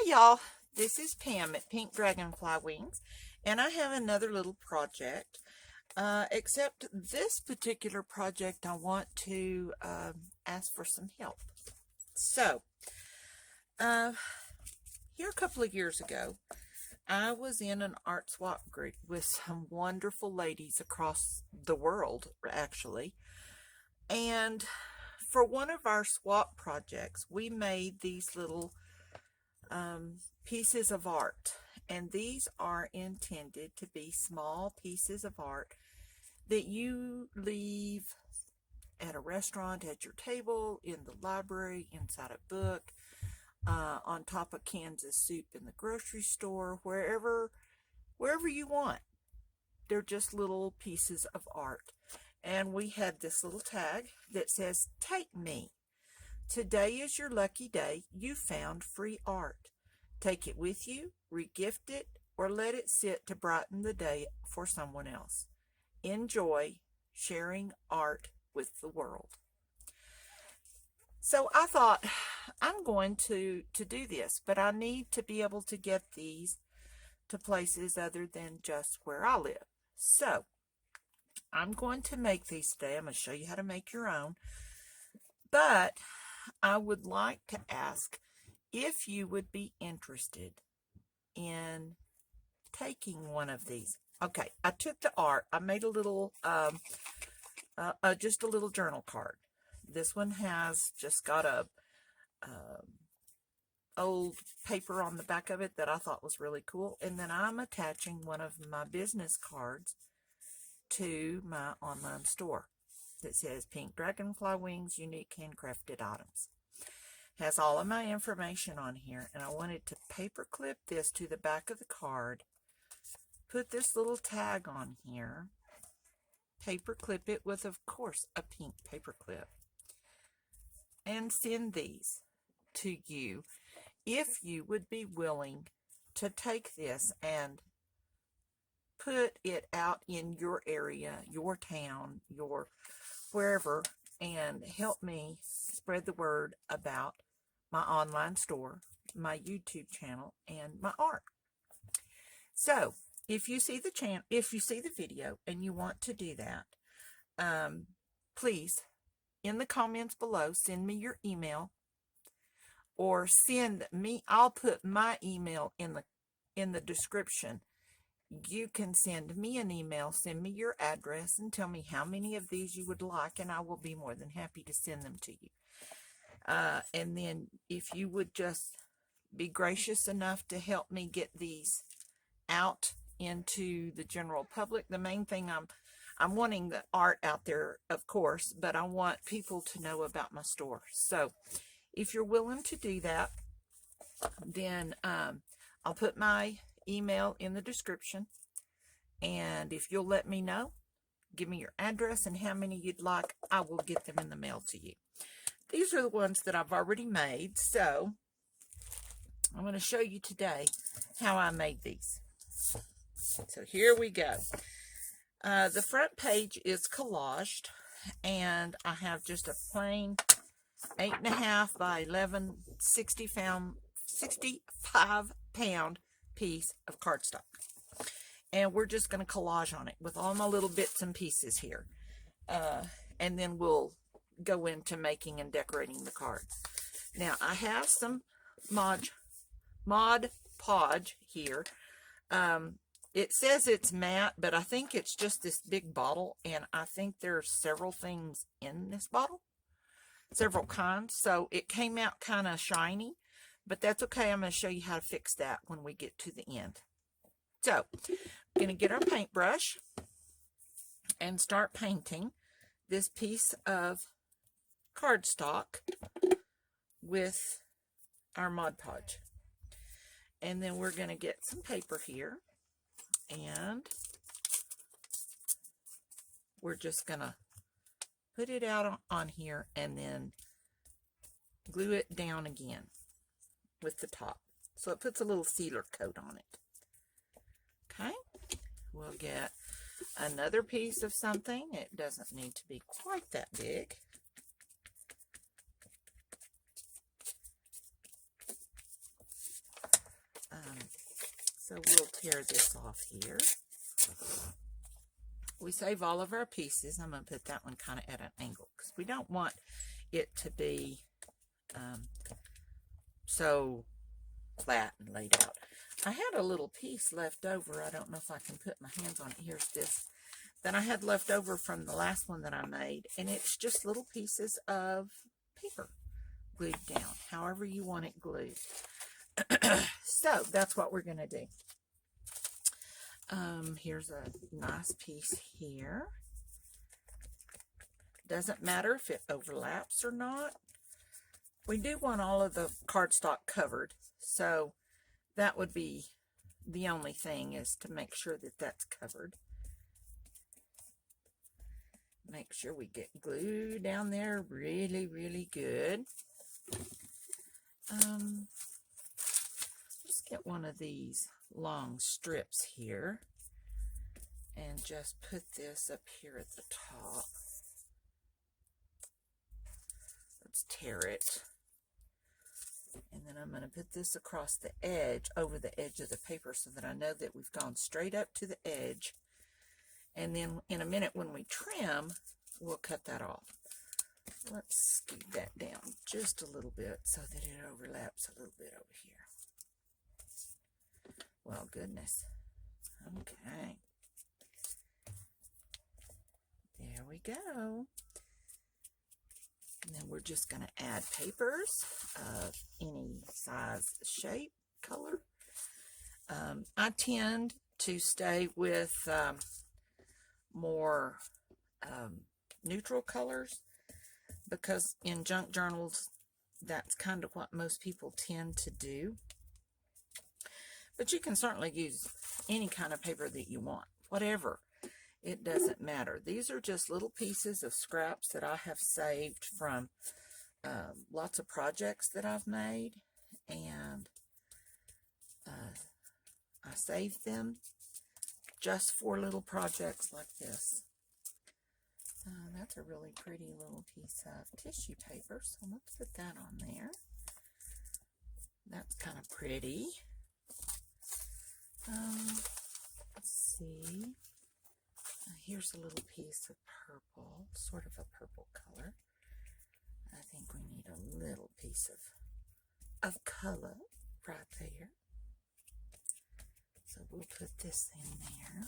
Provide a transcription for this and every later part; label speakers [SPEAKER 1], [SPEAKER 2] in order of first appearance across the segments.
[SPEAKER 1] y'all, this is Pam at Pink Dragonfly Wings, and I have another little project. Except this particular project, I want to ask for some help. So, here a couple of years ago, I was in an art swap group with some wonderful ladies across the world, actually. And for one of our swap projects, we made these little pieces of art. And these are intended to be small pieces of art that you leave at a restaurant, at your table, in the library, inside a book, on top of cans of soup in the grocery store, wherever you want. They're just little pieces of art. And we had this little tag that says, "Take me. Today is your lucky day. You found free art. Take it with you, regift it, or let it sit to brighten the day for someone else. Enjoy sharing art with the world." So I thought, I'm going to do this, but I need to be able to get these to places other than just where I live. So I'm going to make these today. I'm going to show you how to make your own. But I would like to ask if you would be interested in taking one of these. Okay, I took the art. I made a little, just a little journal card. This one has just got a old paper on the back of it that I thought was really cool. And then I'm attaching one of my business cards to my online store that says Pink Dragonfly Wings, Unique Handcrafted Items. Has all of my information on here, and I wanted to paper clip this to the back of the card, put this little tag on here, paper clip it with, of course, a pink paper clip, and send these to you if you would be willing to take this and put it out in your area, your town, your wherever, and help me spread the word about my online store, my YouTube channel, and my art. So if you see the video and you want to do that, please, in the comments below, send me your email, or send me, I'll put my email in the description. You can send me an email, send me your address, and tell me how many of these you would like, and I will be more than happy to send them to you. And then if you would just be gracious enough to help me get these out into the general public. The main thing, I'm wanting the art out there, of course, but I want people to know about my store. So if you're willing to do that, then I'll put my email in the description, and if you'll let me know, give me your address and how many you'd like, I will get them in the mail to you. These are the ones that I've already made, so I'm going to show you today how I made these. So here we go. The front page is collaged, and I have just a plain 8.5 by 11 65 pound piece of cardstock, and we're just going to collage on it with all my little bits and pieces here, and then we'll go into making and decorating the card. Now I have some Mod Podge here. It says it's matte, but I think it's just this big bottle, and I think there's several things in this bottle, several kinds, so it came out kind of shiny, but that's okay. I'm going to show you how to fix that when we get to the end. So we're going to get our paintbrush and start painting this piece of cardstock with our Mod Podge. And then we're going to get some paper here, and we're just going to put it out on here and then glue it down again with the top, so it puts a little sealer coat on it. Okay, we'll get another piece of something. It doesn't need to be quite that big. So we'll tear this off here. We save all of our pieces. I'm going to put that one kind of at an angle because we don't want it to be so flat and laid out. I had a little piece left over. I don't know if I can put my hands on it. Here's this that I had left over from the last one that I made, and it's just little pieces of paper glued down, however you want it glued. So that's what we're going to do. Here's a nice piece here. Doesn't matter if it overlaps or not. We do want all of the cardstock covered, so that would be the only thing, is to make sure that that's covered. Make sure we get glue down there really, really good. Let's get one of these long strips here and just put this up here at the top. Let's tear it. And then I'm going to put this across the edge, over the edge of the paper, so that I know that we've gone straight up to the edge. And then in a minute when we trim, we'll cut that off. Let's scoot that down just a little bit so that it overlaps a little bit over here. Well, goodness. Okay. There we go. And then we're just going to add papers of any size, shape, color. I tend to stay with more neutral colors, because in junk journals, that's kind of what most people tend to do. But you can certainly use any kind of paper that you want, whatever. It doesn't matter. These are just little pieces of scraps that I have saved from lots of projects that I've made, and I saved them just for little projects like this. That's a really pretty little piece of tissue paper, so let's put that on there. That's kind of pretty. Let's see. Here's a little piece of purple, sort of a purple color. I think we need a little piece of color right there. So we'll put this in there.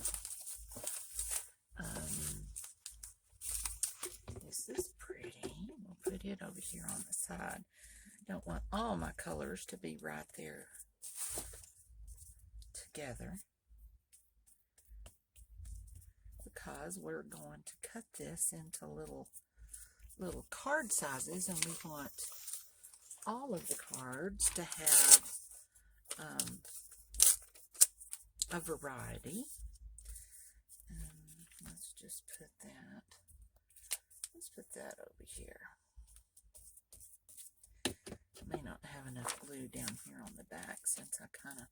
[SPEAKER 1] This is pretty. We'll put it over here on the side. Don't want all my colors to be right there together, because we're going to cut this into little card sizes, and we want all of the cards to have a variety. Let's just put that. Let's put that over here. I may not have enough glue down here on the back, since I kind of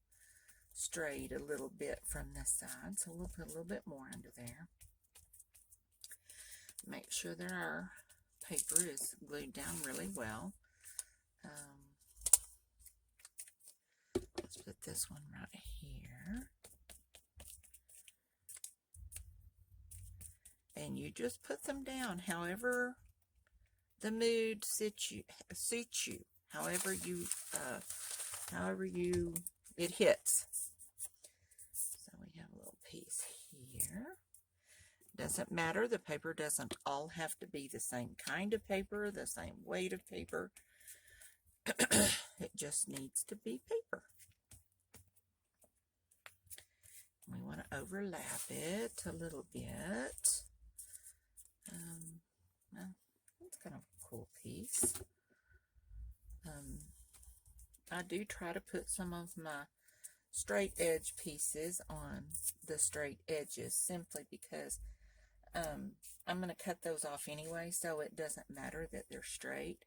[SPEAKER 1] strayed a little bit from this side, so we'll put a little bit more under there. Make sure that our paper is glued down really well. Let's put this one right here. And you just put them down however the mood suits you, however it hits. So we have a little piece here. Doesn't matter, the paper doesn't all have to be the same kind of paper, the same weight of paper. It just needs to be paper. We want to overlap it a little bit. That's kind of a cool piece. I do try to put some of my straight edge pieces on the straight edges, simply because I'm going to cut those off anyway, so it doesn't matter that they're straight.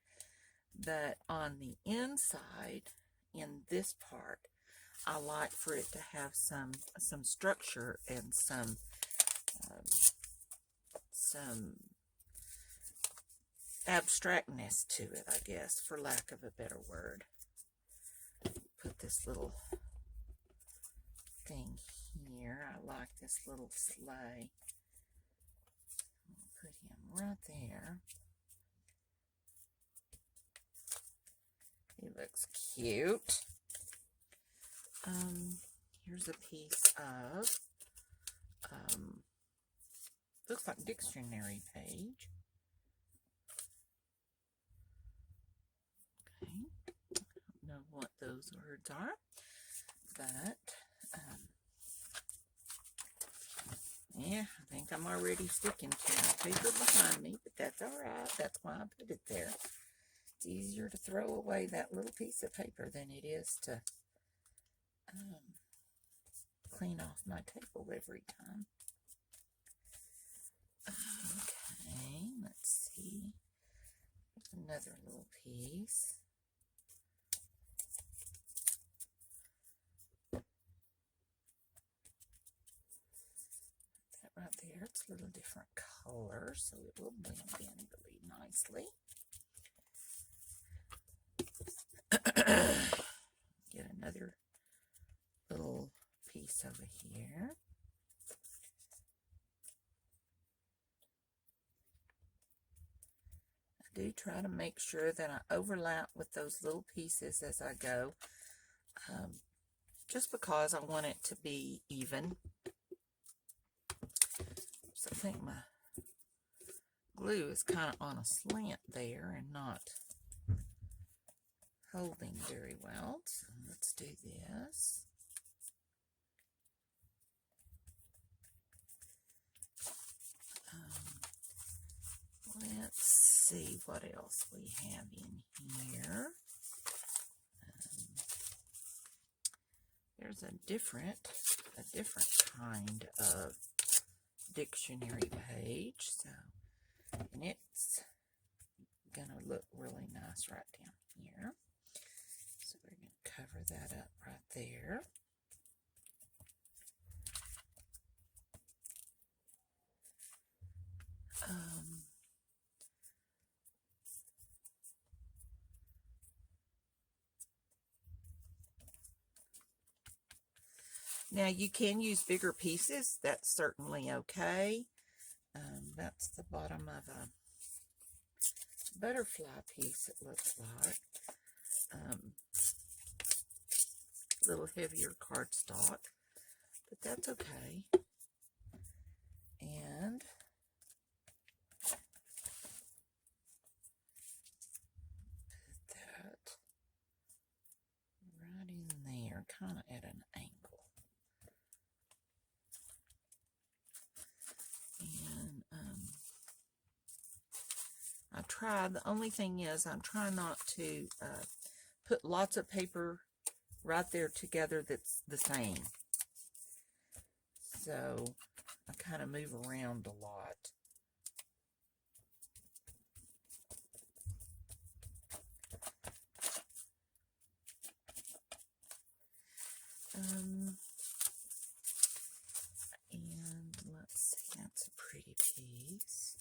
[SPEAKER 1] But on the inside, in this part, I like for it to have some structure and some abstractness to it, I guess, for lack of a better word. Put this little thing here. I like this little sleigh. I'll put him right there. He looks cute. Here's a piece of, looks like dictionary page. Okay, I don't know what those words are, but, yeah, I think I'm already sticking to my paper behind me, but that's all right. That's why I put it there. It's easier to throw away that little piece of paper than it is to clean off my table every time. Okay, let's see. There's another little piece. That right there, it's a little different color, so it will blend in really nicely. Get another little piece over here. I do try to make sure that I overlap with those little pieces as I go, just because I want it to be even. So I think my glue is kind of on a slant there and not holding very well. So let's do this. Let's see what else we have in here. There's a different kind of dictionary page, so, and it's gonna look really nice right down here. So we're gonna cover that up right there. Now you can use bigger pieces. That's certainly okay. That's the bottom of a butterfly piece, it looks like. A little heavier cardstock, but that's okay. And put that right in there, kind of at an angle. And I try, the only thing is I'm trying not to put lots of paper right there together that's the same. So I kind of move around a lot. And let's see, that's a pretty piece.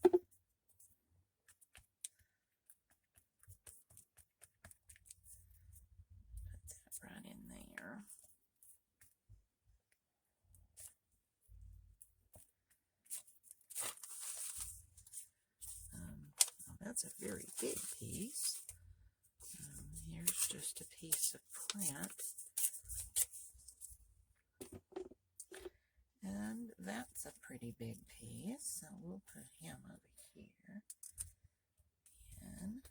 [SPEAKER 1] Put that right in there. Well, that's a very big piece. Here's just a piece of print. And that's a pretty big piece, so we'll put him over here. And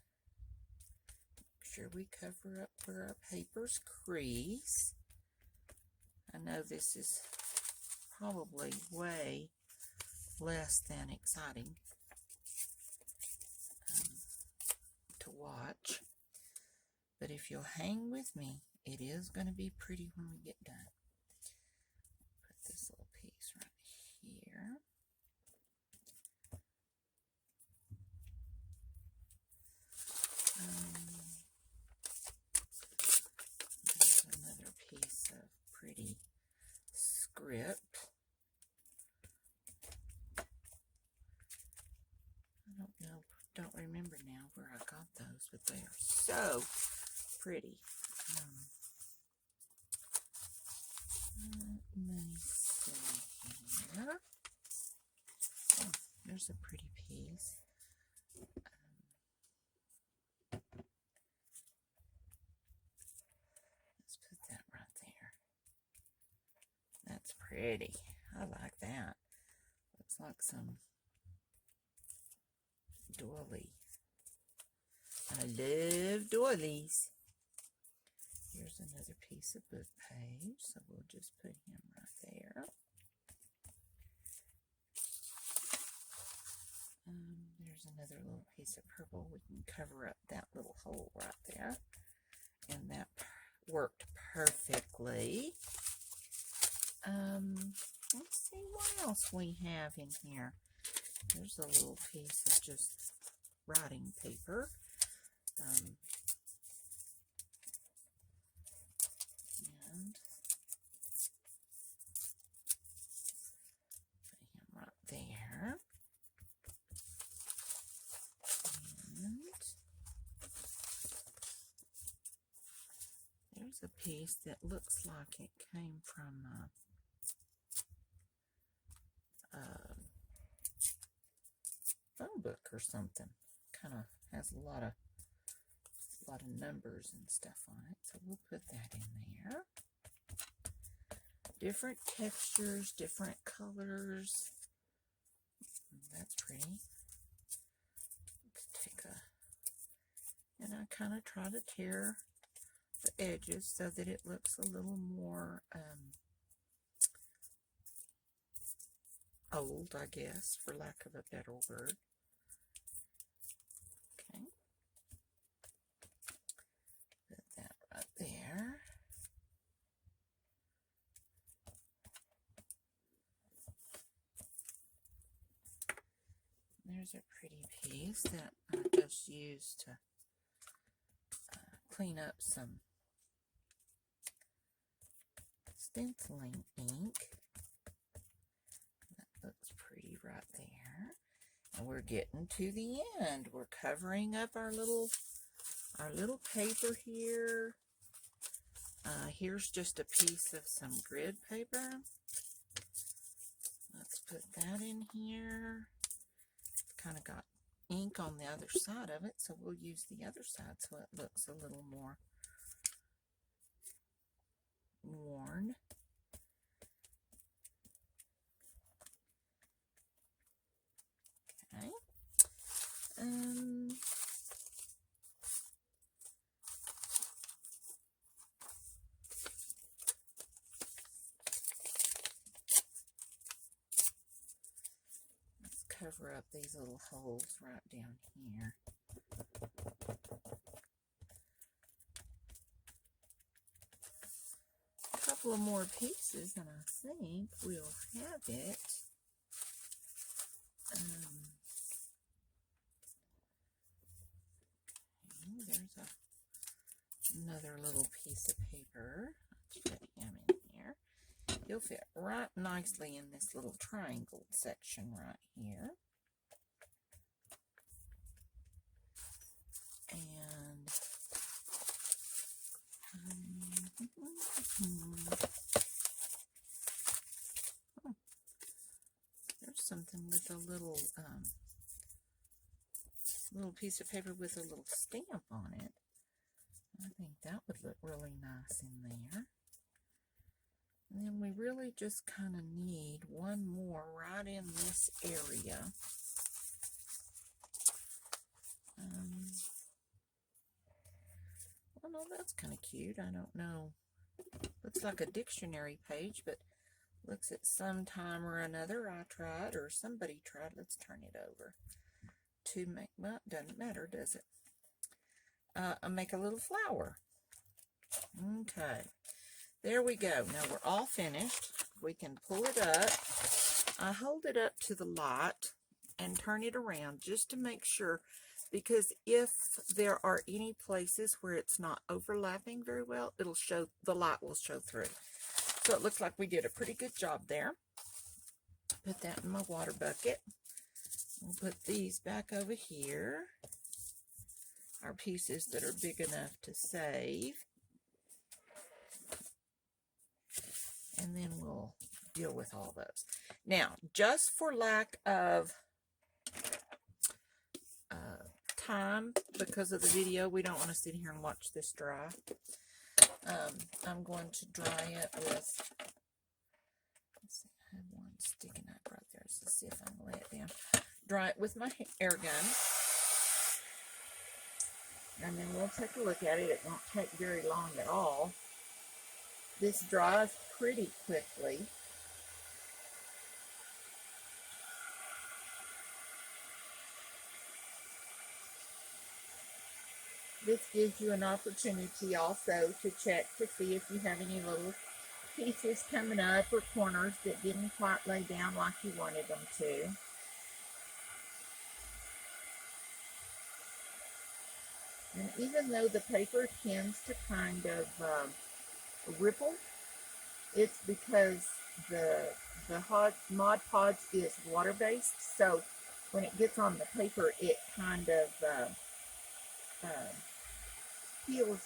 [SPEAKER 1] make sure we cover up where our papers crease. I know this is probably way less than exciting to watch, but if you'll hang with me, it is going to be pretty when we get done. Put this little piece right here. There's another piece of pretty script. Don't remember now where I got those, but they are so pretty. me see here. Oh, there's a pretty piece. Let's put that right there. That's pretty. I like that. Looks like some doily. I love doilies. Here's another piece of book page, so we'll just put him right there. There's another little piece of purple. We can cover up that little hole right there. And that worked perfectly. Let's see what else we have in here. There's a little piece of just writing paper. And put him right there. And there's a piece that looks like it came from a phone book or something. Kind of has a lot of numbers and stuff on it, so we'll put that in there. Different textures, different colors. That's pretty. Let's take and I kind of try to tear the edges so that it looks a little more old, I guess, for lack of a better word. Okay. Put that right there. There's a pretty piece that I just used to clean up some stenciling ink. That looks pretty right there. And we're getting to the end. We're covering up our little paper here. Here's just a piece of some grid paper. Let's put that in here. Kind of got ink on the other side of it, so we'll use the other side so it looks a little more worn. Okay. Let's cover up these little holes right down here. A couple of more pieces and I think we'll have it. There's another little piece of paper. Let's put him in here. He'll fit right nicely in this little triangle section right here. And there's something with a little piece of paper with a little stamp on it. I think that would look really nice in there. And then we really just kind of need one more right in this area. Well, no, that's kind of cute. I don't know. Looks like a dictionary page, but looks at some time or another I tried, or somebody tried. Let's turn it over to make, well, doesn't matter, does it? I make a little flower. Okay. There we go. Now we're all finished. We can pull it up. I hold it up to the light and turn it around just to make sure, because if there are any places where it's not overlapping very well, it'll show, the light will show through. So it looks like we did a pretty good job there. Put that in my water bucket. We'll put these back over here. Our pieces that are big enough to save. and then we'll deal with all those. Now, just for lack of time, because of the video, we don't want to sit here and watch this dry. I'm going to dry it with, let's see, I have one sticking up right there, so let's see if I can lay it down. Dry it with my air gun, and then we'll take a look at it. It won't take very long at all. This dries pretty quickly. This gives you an opportunity also to check to see if you have any little pieces coming up or corners that didn't quite lay down like you wanted them to. And even though the paper tends to kind of ripple, it's because the Mod Podge is water-based, so when it gets on the paper, it kind of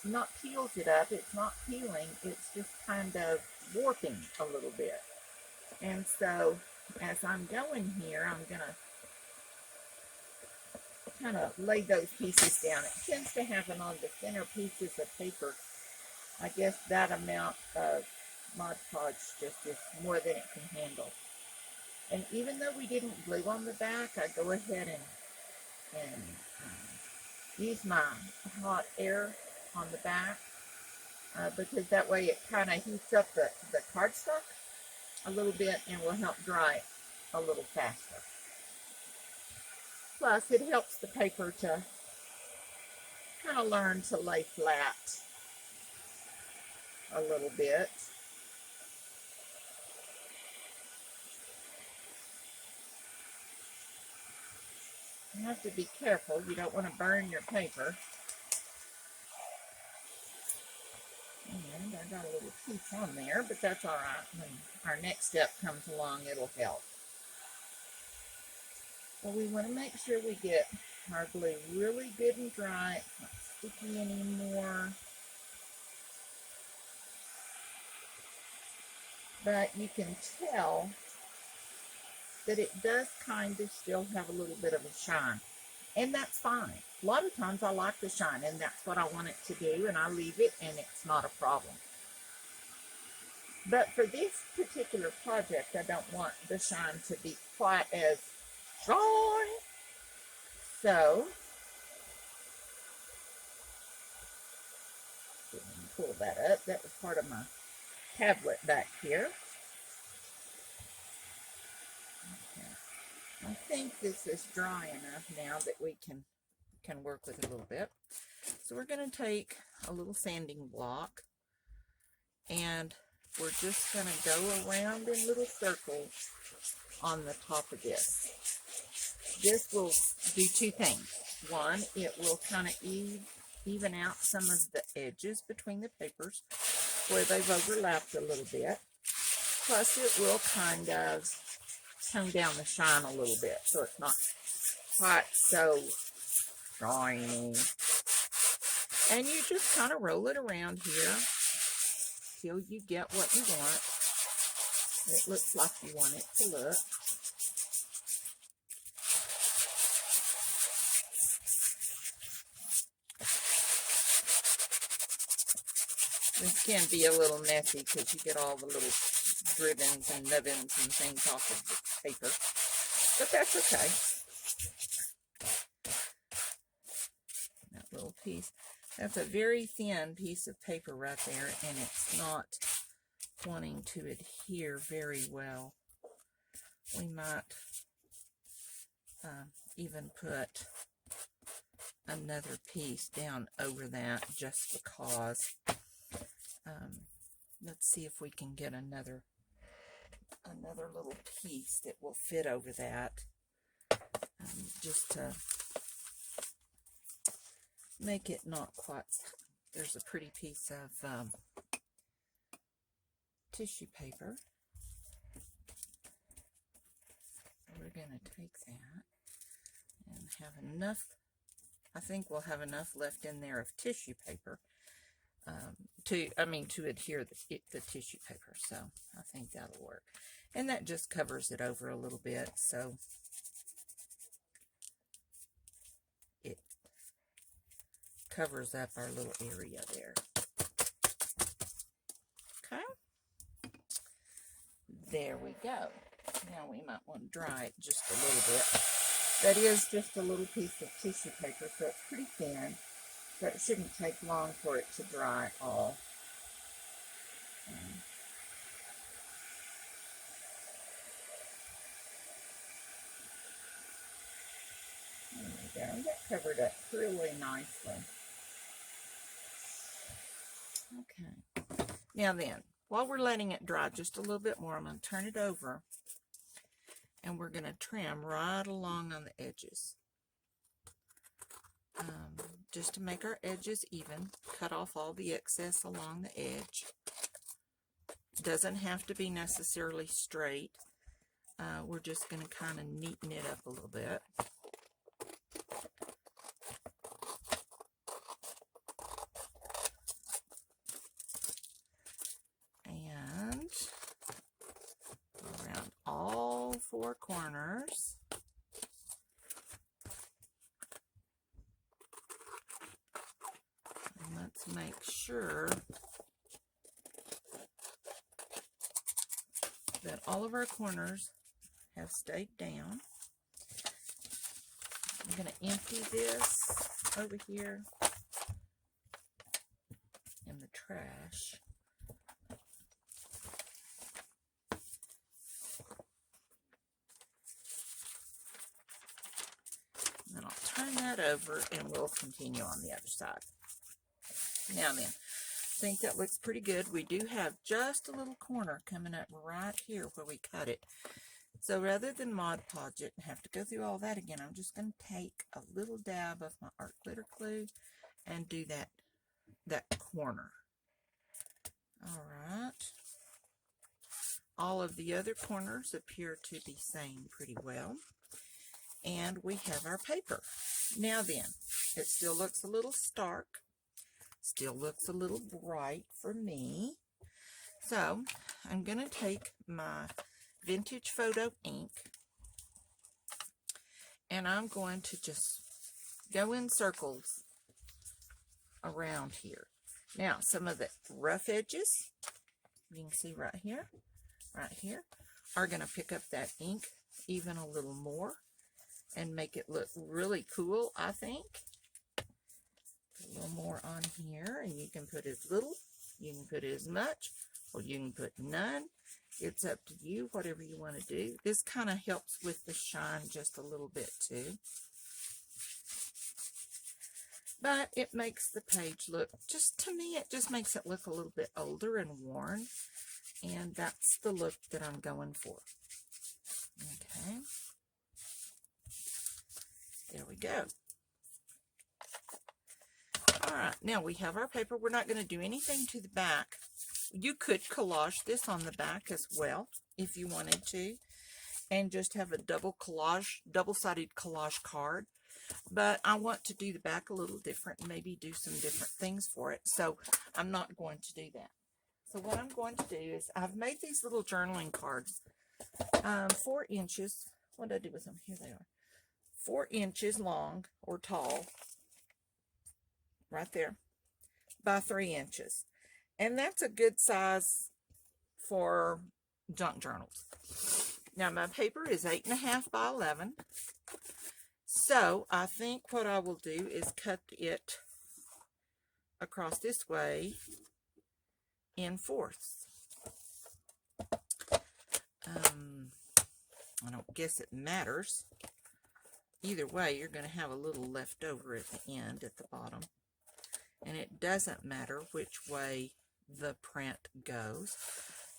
[SPEAKER 1] not peels it up. It's not peeling, it's just kind of warping a little bit. And so as I'm going here, I'm gonna kind of lay those pieces down. It tends to happen on the thinner pieces of paper. I guess that amount of Mod Podge just is more than it can handle. And even though we didn't glue on the back, I go ahead and use my hot air on the back because that way it kind of heats up the cardstock a little bit and will help dry it a little faster. Plus, it helps the paper to kind of learn to lay flat a little bit. You have to be careful. You don't want to burn your paper. And I got a little piece on there, but that's all right. When our next step comes along, it'll help. Well, we want to make sure we get our glue really good and dry. It's not sticky anymore. But you can tell that it does kind of still have a little bit of a shine. And that's fine. A lot of times I like the shine, and that's what I want it to do, and I leave it, and it's not a problem. But for this particular project, I don't want the shine to be quite as strong. So, pull that up. That was part of my tablet back here. Okay. I think this is dry enough now that we can work with it a little bit. So we're going to take a little sanding block, and we're just going to go around in little circles on the top of this. This will do two things. One, it will kind of even out some of the edges between the papers where they've overlapped a little bit. Plus, it will kind of tone down the shine a little bit so it's not quite so shiny. And you just kind of roll it around here till you get what you want. It looks like you want it to look. This can be a little messy because you get all the little ribbons and nubbins and things off of the paper. But that's okay. That little piece. That's a very thin piece of paper right there, and it's not wanting to adhere very well. We might even put another piece down over that just because. Let's see if we can get another little piece that will fit over that, just to make it not quite. There's a pretty piece of tissue paper. We're going to take that and have enough. I think we'll have enough left in there of tissue paper to adhere the tissue paper. So I think that'll work. And that just covers it over a little bit, so it covers up our little area there. Okay. There we go. Now we might want to dry it just a little bit. That is just a little piece of tissue paper, so it's pretty thin, but it shouldn't take long for it to dry all. There we go. That covered up really nicely. Okay. Now then, while we're letting it dry just a little bit more, I'm going to turn it over, and we're going to trim right along on the edges. Just to make our edges even, cut off all the excess along the edge. Doesn't have to be necessarily straight. We're just going to kind of neaten it up a little bit. And around all four corners. And let's make sure that all of our corners have stayed down. I'm going to empty this over here in the trash. And then I'll turn that over and we'll continue on the other side. Now then, I think that looks pretty good. We do have just a little corner coming up right here where we cut it. So rather than Mod Podge it and have to go through all that again, I'm just going to take a little dab of my art glitter glue and do that corner. All right. All of the other corners appear to be saying pretty well. And we have our paper. Now then, it still looks a little stark. Still looks a little bright for me. So I'm going to take my Vintage Photo ink and I'm going to just go in circles around here. Now some of the rough edges, you can see right here, are going to pick up that ink even a little more and make it look really cool, I think. A little more on here, and you can put as little, you can put as much, or you can put none. It's up to you, whatever you want to do. This kind of helps with the shine just a little bit too. But it makes the page look, just to me, it just makes it look a little bit older and worn. And that's the look that I'm going for. Okay. There we go. All right, now we have our paper. We're not going to do anything to the back. You could collage this on the back as well if you wanted to, and just have a double-sided collage card. But I want to do the back a little different, maybe do some different things for it, so I'm not going to do that. So what I'm going to do is I've made these little journaling cards, 4 inches. What did I do with them? Here they are. 4 inches long or tall, right there, by 3 inches. And that's a good size for junk journals. Now my paper is 8.5 by 11. So I think what I will do is cut it across this way in fourths. I don't guess it matters. Either way, you're going to have a little left over at the end, at the bottom. And it doesn't matter which way the print goes.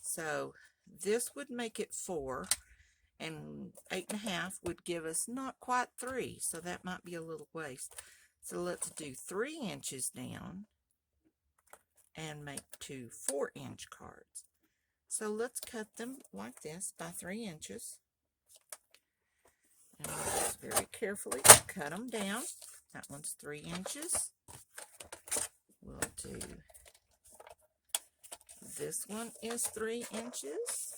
[SPEAKER 1] So this would make it 4, and 8.5 would give us not quite 3, so that might be a little waste. So let's do 3 inches down and make 2 4-inch cards. So let's cut them like this by 3 inches. And we'll just very carefully cut them down. That one's 3 inches. We'll do This one is 3 inches.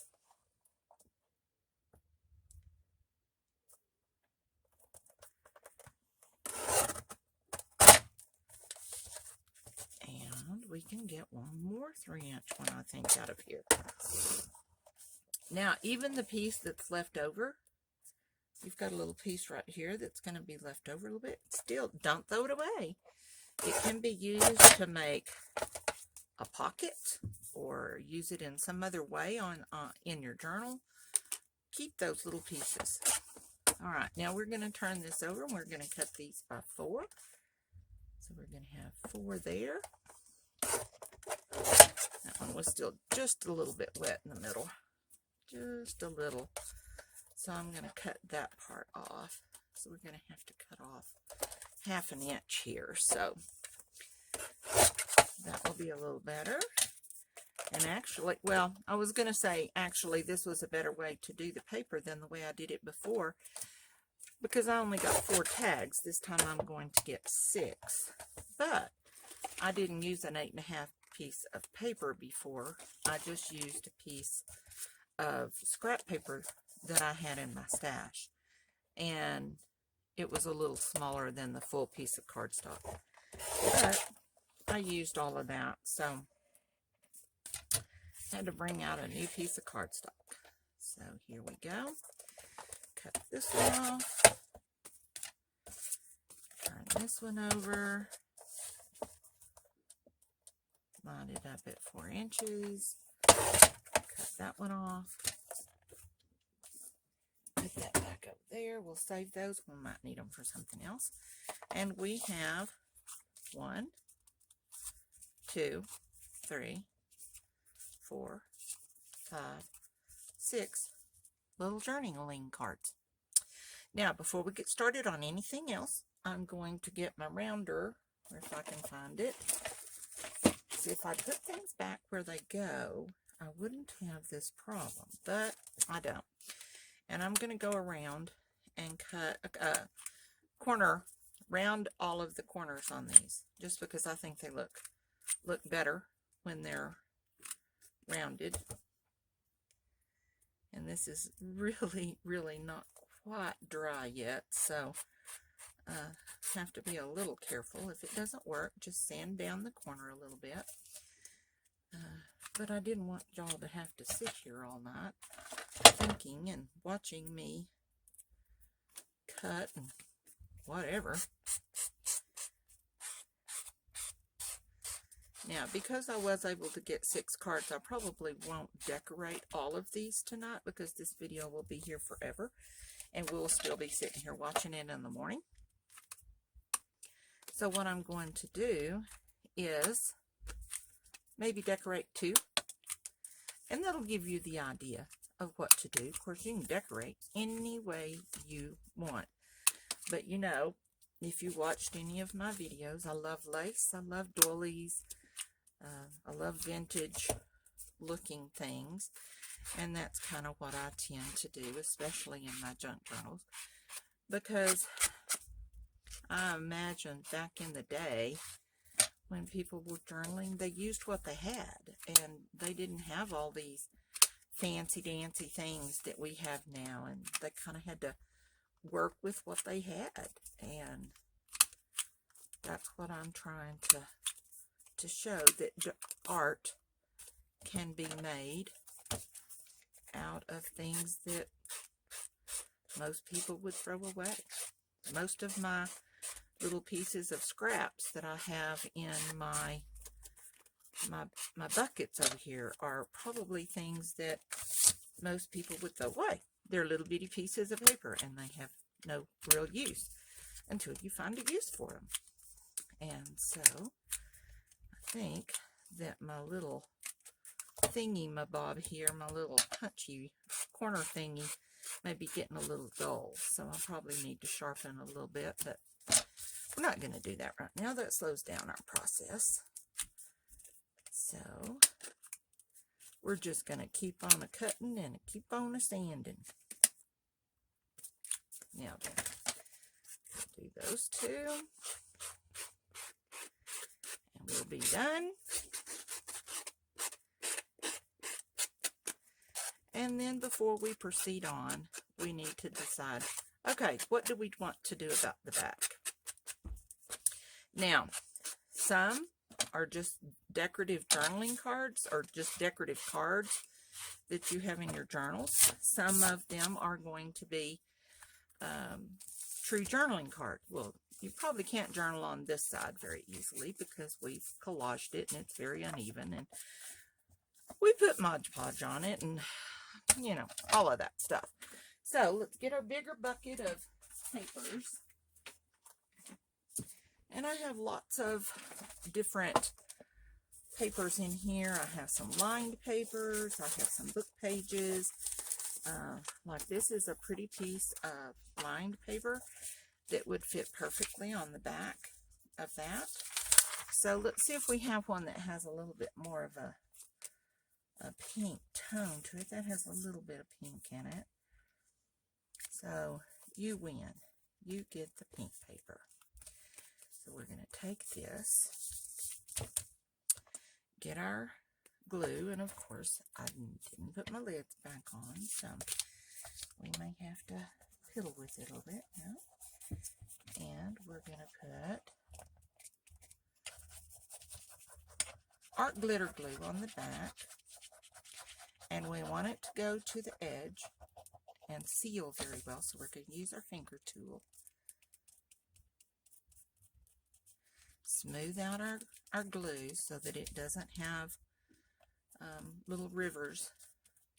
[SPEAKER 1] And we can get one more 3-inch one, I think, out of here. Now, even the piece that's left over, you've got a little piece right here that's going to be left over a little bit. Still, don't throw it away. It can be used to make a pocket or use it in some other way in your journal. Keep those little pieces. All right, now we're going to turn this over and we're going to cut these by 4. So we're going to have 4 there. That one was still just a little bit wet in the middle. Just a little. So I'm going to cut that part off. So we're going to have to cut off 1/2 inch here. So that will be a little better. And actually, well, I was going to say, actually, this was a better way to do the paper than the way I did it before. Because I only got 4 tags. This time I'm going to get 6. But I didn't use an 8.5 piece of paper before. I just used a piece of scrap paper that I had in my stash. And it was a little smaller than the full piece of cardstock. But I used all of that. So I had to bring out a new piece of cardstock. So here we go. Cut this one off. Turn this one over. Line it up at 4 inches. Cut that one off. Put that back up there. We'll save those. We might need them for something else. And we have 1, 2, 3, 4, 5, 6 little journaling cards. Now, before we get started on anything else, I'm going to get my rounder, or if I can find it. See, if I put things back where they go, I wouldn't have this problem, but I don't. And I'm going to go around and cut a corner, round all of the corners on these, just because I think they look better when they're rounded. And this is really, really not quite dry yet, so have to be a little careful. If it doesn't work, just sand down the corner a little bit. But I didn't want y'all to have to sit here all night thinking and watching me cut and whatever. Now, because I was able to get 6 cards, I probably won't decorate all of these tonight because this video will be here forever and we'll still be sitting here watching it in the morning. So what I'm going to do is maybe decorate 2, and that'll give you the idea of what to do. Of course, you can decorate any way you want, but you know, if you watched any of my videos, I love lace, I love doilies, I love vintage looking things, and that's kind of what I tend to do, especially in my junk journals, because I imagine back in the day when people were journaling, they used what they had, and they didn't have all these fancy dancy things that we have now, and they kind of had to work with what they had, and that's what I'm trying to show, that art can be made out of things that most people would throw away. Most of my little pieces of scraps that I have in my buckets over here are probably things that most people would throw away. They're little bitty pieces of paper and they have no real use until you find a use for them. And so I think that my little thingy, my bob here, my little punchy corner thingy may be getting a little dull. So I probably need to sharpen a little bit, but we're not going to do that right now. That slows down our process. So we're just going to keep on a cutting and keep on a sanding. Now then, do those 2. And we'll be done. And then before we proceed on, we need to decide, okay, what do we want to do about the back? Now, some are just decorative journaling cards or just decorative cards that you have in your journals. Some of them are going to be true journaling cards. Well, you probably can't journal on this side very easily because we've collaged it and it's very uneven, and we put Mod Podge on it, and you know, all of that stuff. So let's get our bigger bucket of papers. And I have lots of different papers in here. I have some lined papers. I have some book pages. Like this is a pretty piece of lined paper that would fit perfectly on the back of that. So let's see if we have one that has a little bit more of a pink tone to it. That has a little bit of pink in it. So you win. You get the pink paper. So we're going to take this, get our glue, and of course I didn't put my lids back on, so we may have to piddle with it a little bit now. And we're going to put art glitter glue on the back, and we want it to go to the edge and seal very well, so we're going to use our finger tool. Smooth out our glue so that it doesn't have little rivers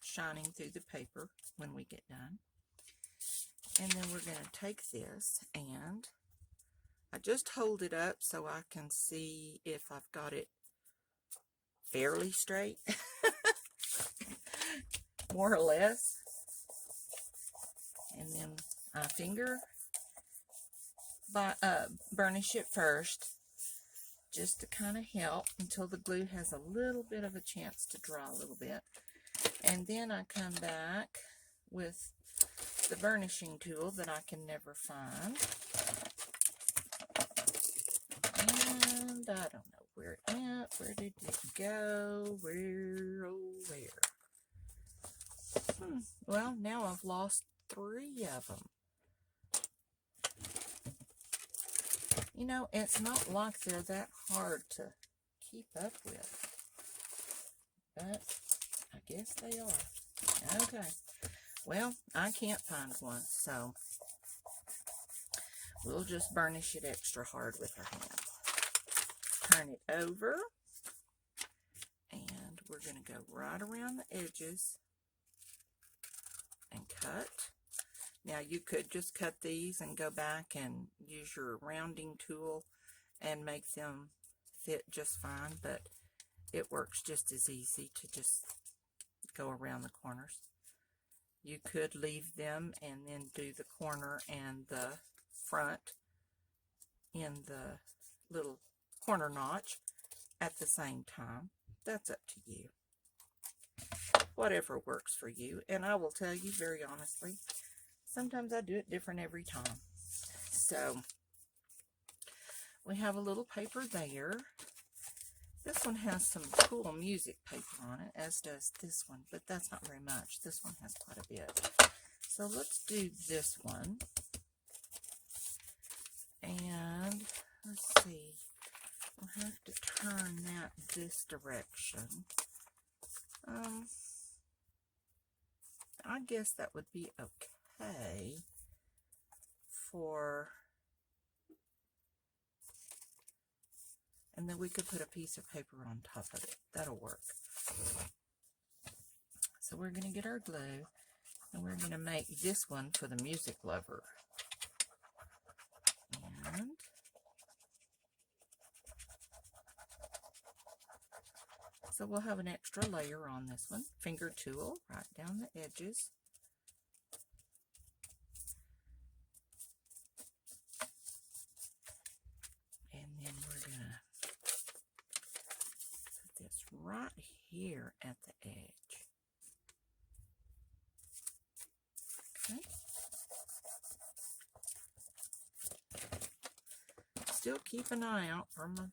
[SPEAKER 1] shining through the paper when we get done. And then we're going to take this, and I just hold it up so I can see if I've got it fairly straight, more or less. And then I finger burnish it first, just to kind of help until the glue has a little bit of a chance to dry a little bit. And then I come back with the burnishing tool that I can never find. And I don't know where it went. Where did it go? Where, oh, where? Well, now I've lost 3 of them. You know, it's not like they're that hard to keep up with, but I guess they are. Okay, well, I can't find one, so we'll just burnish it extra hard with our hand. Turn it over, and we're going to go right around the edges and cut. Now, you could just cut these and go back and use your rounding tool and make them fit just fine, but it works just as easy to just go around the corners. You could leave them and then do the corner and the front in the little corner notch at the same time. That's up to you. Whatever works for you. And I will tell you very honestly, sometimes I do it different every time. So we have a little paper there. This one has some cool music paper on it, as does this one, but that's not very much. This one has quite a bit. So let's do this one. And let's see. We'll have to turn that this direction. I guess that would be okay for, and then we could put a piece of paper on top of it. That'll work. So we're going to get our glue, and we're going to make this one for the music lover. And so we'll have an extra layer on this one. Finger tool right down the edges. And then we're going to put this right here at the edge. Okay. Still keep an eye out for my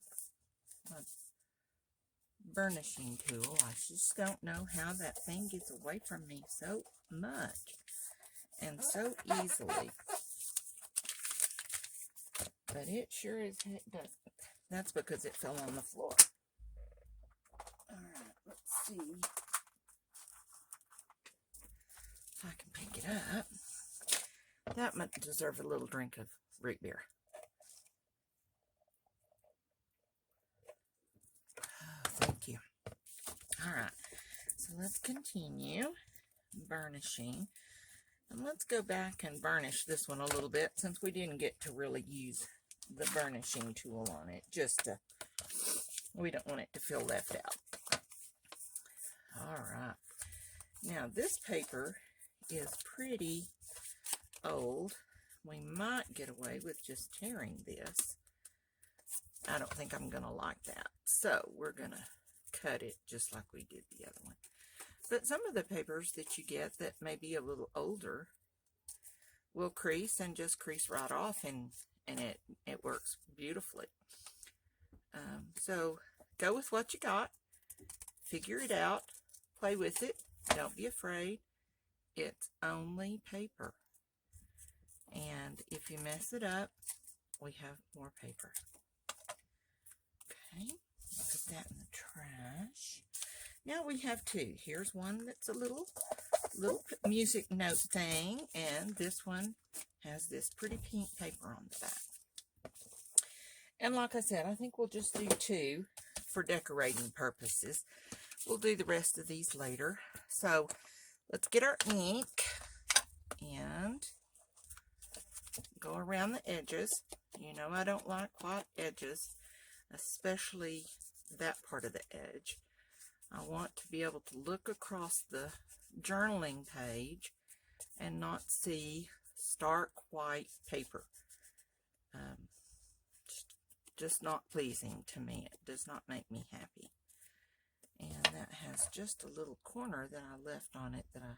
[SPEAKER 1] burnishing tool. I just don't know how that thing gets away from me so much and so easily. But it sure as heck doesn't. That's because it fell on the floor. Alright, let's see if I can pick it up. That might deserve a little drink of root beer. Oh, thank you. Alright, so let's continue burnishing. And let's go back and burnish this one a little bit since we didn't get to really use the burnishing tool on it. We don't want it to feel left out. Alright. Now this paper is pretty old. We might get away with just tearing this. I don't think I'm going to like that. So we're going to cut it just like we did the other one. But some of the papers that you get that may be a little older will crease and just crease right off, and it works beautifully. So go with what you got. Figure it out. Play with it. Don't be afraid. It's only paper. And if you mess it up, we have more paper. Okay, put that in the trash. Now we have two. Here's one that's a little music note thing, and this one has this pretty pink paper on the back. And like I said, I think we'll just do two for decorating purposes. We'll do the rest of these later. So let's get our ink and go around the edges. You know I don't like white edges, especially that part of the edge. I want to be able to look across the journaling page and not see stark white paper. Just not pleasing to me. It does not make me happy. And that has just a little corner that I left on it that I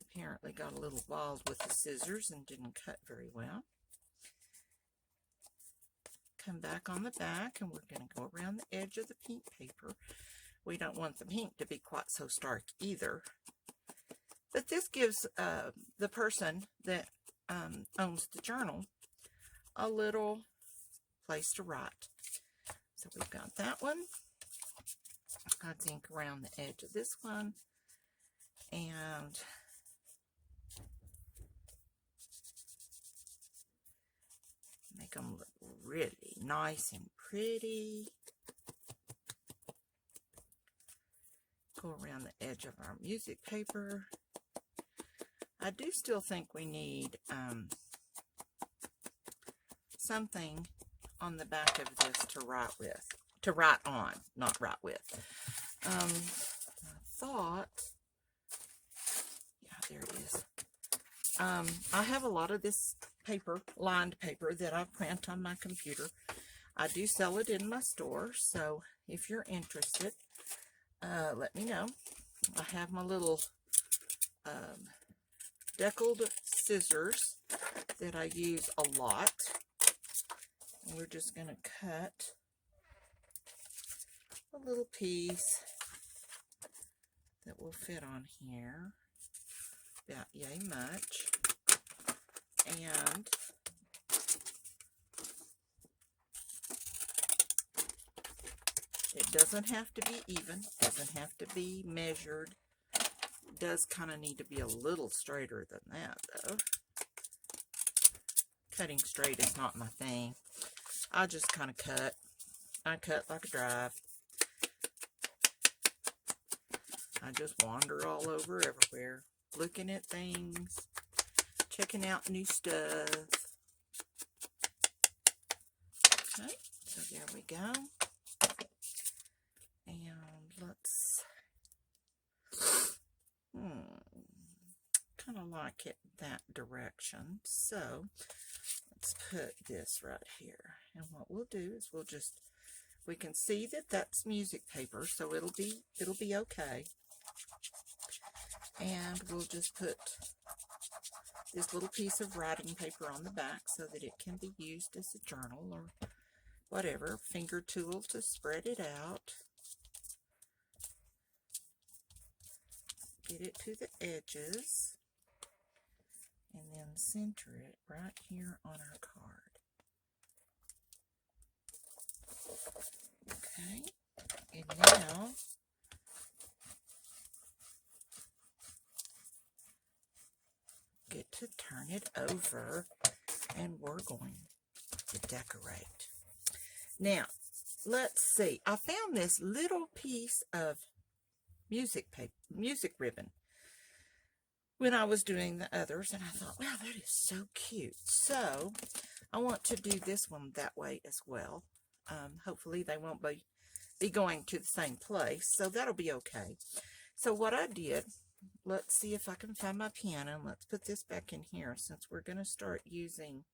[SPEAKER 1] apparently got a little bald with the scissors and didn't cut very well. Come back on the back, and we're going to go around the edge of the pink paper. We don't want the pink to be quite so stark either. But this gives the person that owns the journal a little place to write. So we've got that one. Let's ink around the edge of this one. And make them look really nice and pretty. Go around the edge of our music paper. I do still think we need something on the back of this to write with. To write on, not write with. I thought, yeah, there it is. I have a lot of this paper, lined paper, that I print on my computer. I do sell it in my store, so if you're interested, let me know. I have my little deckled scissors that I use a lot. And we're just going to cut a little piece that will fit on here, about yay much. And it doesn't have to be even, doesn't have to be measured. It does kind of need to be a little straighter than that, though. Cutting straight is not my thing. I just kind of cut. I cut like a drive. I just wander all over everywhere, looking at things, checking out new stuff. Okay, so there we go. And let's kind of like it that direction. So let's put this right here. And what we'll do is we can see that that's music paper, so it'll be okay. And we'll just put this little piece of writing paper on the back so that it can be used as a journal or whatever. Finger tool to spread it out. get it to the edges, and then center it right here on our card. Okay, and now get to turn it over, and we're going to decorate. Now, let's see. I found this little piece of music ribbon when I was doing the others, and I thought, wow, that is so cute. So I want to do this one that way as well. Hopefully they won't be going to the same place, so that'll be okay. So what I did, let's see if I can find my pen, and let's put this back in here since we're going to start using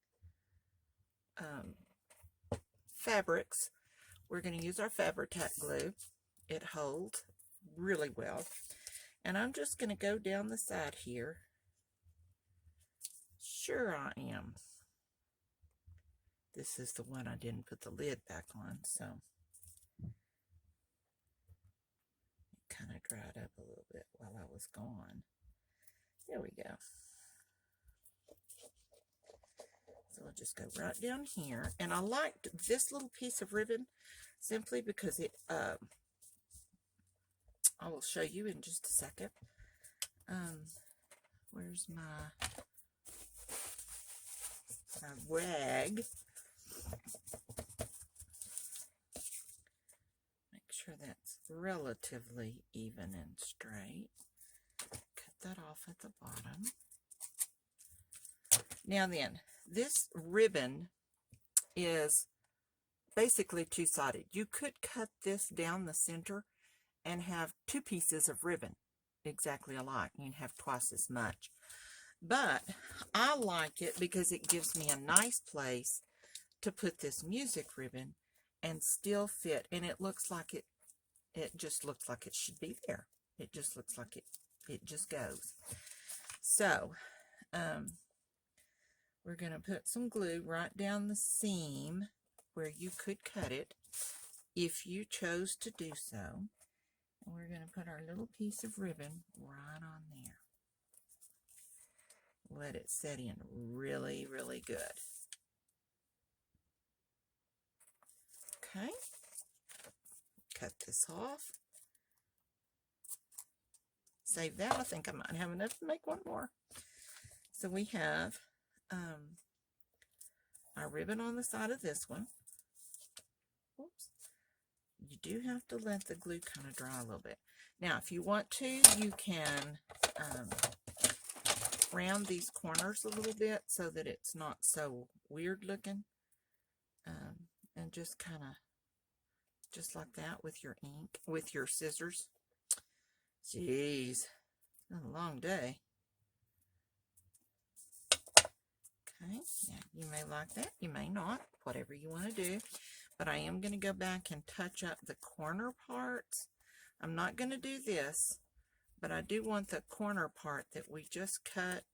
[SPEAKER 1] fabrics. We're going to use our Fabri-Tac glue. It holds really well. And I'm just going to go down the side here. Sure I am. This is the one I didn't put the lid back on, so it kind of dried up a little bit while I was gone. There we go. So I'll just go right down here. And I liked this little piece of ribbon simply because it, I will show you in just a second. Where's my rag? Make sure that's relatively even and straight. Cut that off at the bottom. Now then, this ribbon is basically two-sided. You could cut this down the center and have two pieces of ribbon exactly alike. You'd have twice as much. But I like it because it gives me a nice place to put this music ribbon and still fit. And it looks like it just looks like it should be there. It just looks like it just goes. So, we're going to put some glue right down the seam where you could cut it if you chose to do so. And we're going to put our little piece of ribbon right on there. Let it set in really, really good. Okay. Cut this off. Save that. I think I might have enough to make one more. So we have our ribbon on the side of this one. Oops. You do have to let the glue kind of dry a little bit. Now, if you want to, you can round these corners a little bit so that it's not so weird looking. And just kind of, just like that with your ink, with your scissors. Jeez, it's been a long day. Okay, yeah, you may like that, you may not, whatever you want to do. But I am going to go back and touch up the corner parts. I'm not going to do this, but I do want the corner part that we just cut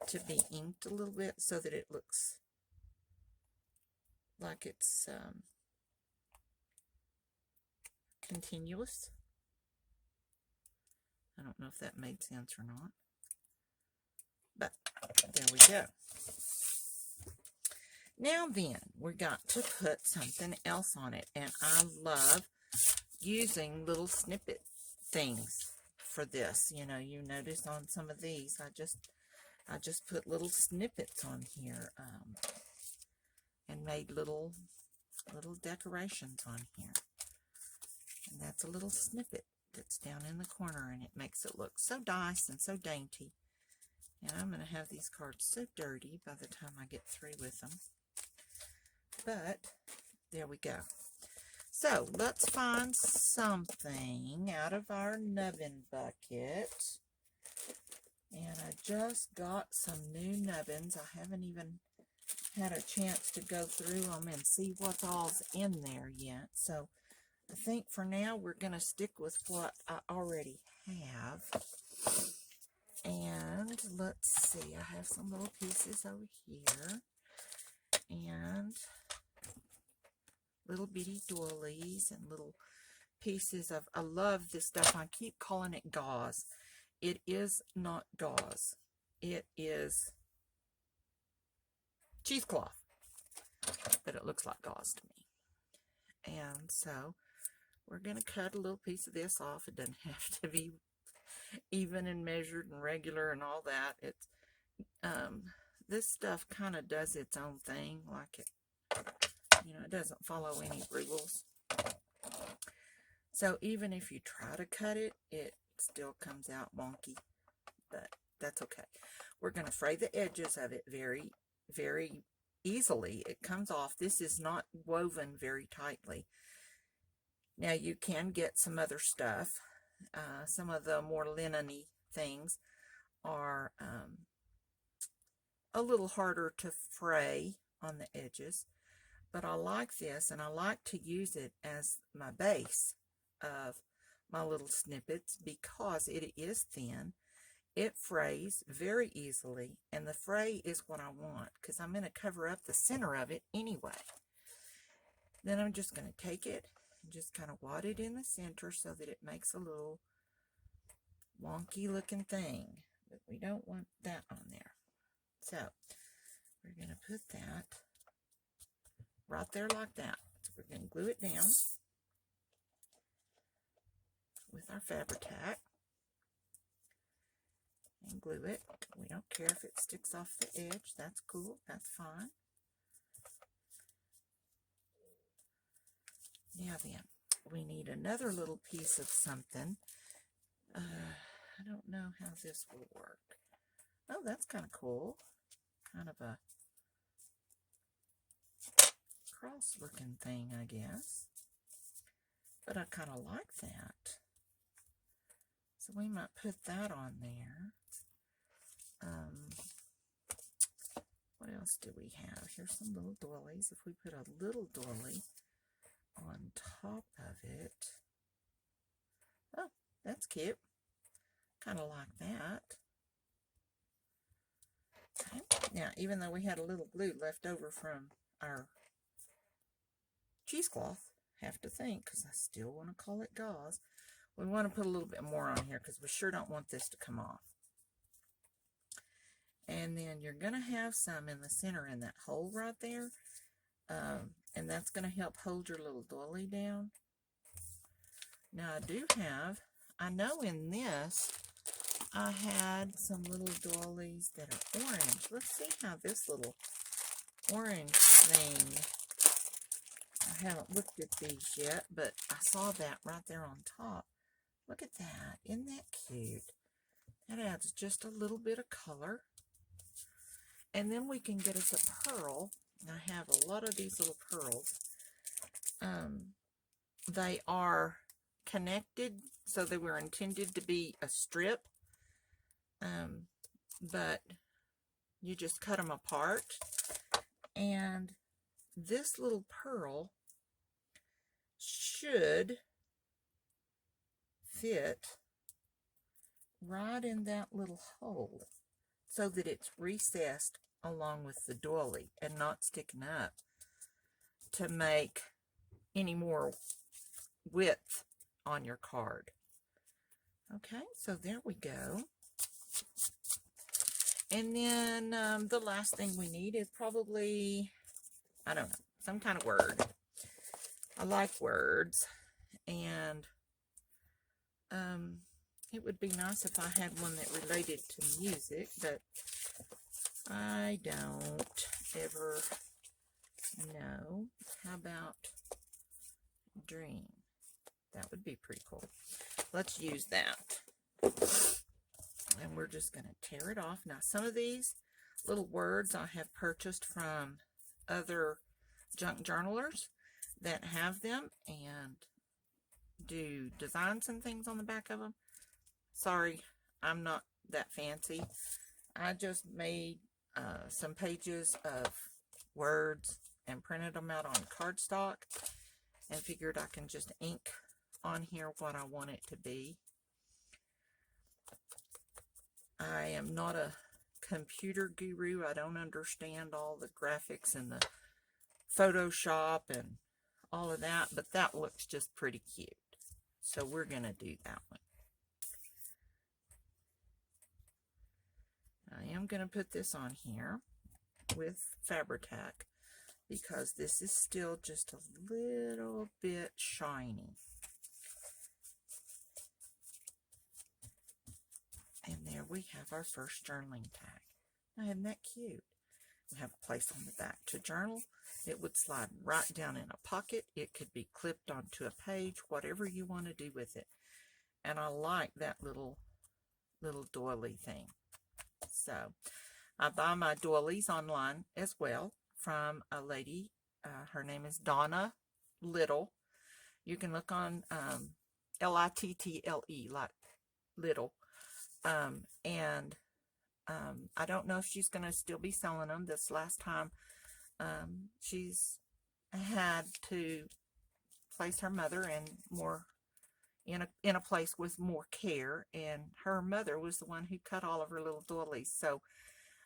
[SPEAKER 1] to be inked a little bit so that it looks like it's continuous. I don't know if that made sense or not, but there we go. Now then, we got to put something else on it, and I love using little snippet things for this. You know, you notice on some of these, I just put little snippets on here, and made little decorations on here. And that's a little snippet that's down in the corner, and it makes it look so nice and so dainty. And I'm going to have these cards so dirty by the time I get through with them. But there we go. So let's find something out of our nubbin bucket. And I just got some new nubbins. I haven't even had a chance to go through them and see what's all's in there yet. So I think for now we're going to stick with what I already have. And let's see, I have some little pieces over here. And little bitty doilies and little pieces of, I love this stuff. I keep calling it gauze. it is not gauze. It is cheesecloth, but it looks like gauze to me. And so we're going to cut a little piece of this off. It doesn't have to be even and measured and regular and all that. It's this stuff kind of does its own thing, like it, you know, it doesn't follow any rules. So even if you try to cut it, it still comes out wonky, but that's okay. We're going to fray the edges of it very, very easily. It comes off. This is not woven very tightly. Now you can get some other stuff. Some of the more linen-y things are a little harder to fray on the edges, but I like this, and I like to use it as my base of my little snippets because it is thin. It frays very easily, and the fray is what I want because I'm going to cover up the center of it anyway. Then I'm just going to take it and just kind of wad it in the center so that it makes a little wonky looking thing, but we don't want that on there. So we're going to put that right there like that. So we're going to glue it down with our Fabri-Tac and glue it. We don't care if it sticks off the edge. That's cool. That's fine. Now then, we need another little piece of something. I don't know how this will work. Oh, that's kind of cool. Kind of a cross-looking thing, I guess. But I kind of like that. So we might put that on there. What else do we have? Here's some little doilies. If we put a little doily on top of it. Oh, that's cute. Kind of like that. Okay. Now, even though we had a little glue left over from our cheesecloth, have to think, because I still want to call it gauze, we want to put a little bit more on here because we sure don't want this to come off. And then you're going to have some in the center in that hole right there. And that's going to help hold your little doily down. Now I know in this, I had some little doilies that are orange. Let's see how this little orange thing, I haven't looked at these yet, but I saw that right there on top. Look at that. Isn't that cute? That adds just a little bit of color. And then we can get us a pearl. I have a lot of these little pearls. They are connected, so they were intended to be a strip. But you just cut them apart. And this little pearl should fit right in that little hole so that it's recessed along with the doily and not sticking up to make any more width on your card. Okay, so there we go. And then the last thing we need is probably, I don't know, some kind of word. I like words, and it would be nice if I had one that related to music, but I don't ever know. How about dream? That would be pretty cool. Let's use that. And we're just going to tear it off. Now, some of these little words I have purchased from other junk journalers that have them and do designs and things on the back of them. Sorry, I'm not that fancy. I just made some pages of words and printed them out on cardstock and figured I can just ink on here what I want it to be. I am not a computer guru. I don't understand all the graphics and the Photoshop and all of that, but that looks just pretty cute. So we're going to do that one. I am going to put this on here with Fabri-Tac because this is still just a little bit shiny. And there we have our first journaling tag. Now, isn't that cute? We have a place on the back to journal. It would slide right down in a pocket. It could be clipped onto a page, whatever you want to do with it. And I like that little doily thing. So I buy my doilies online as well from a lady. Her name is Donna Little. You can look on Little, like Little. I don't know if she's going to still be selling them. This last time she's had to place her mother in a place with more care, and her mother was the one who cut all of her little doilies. So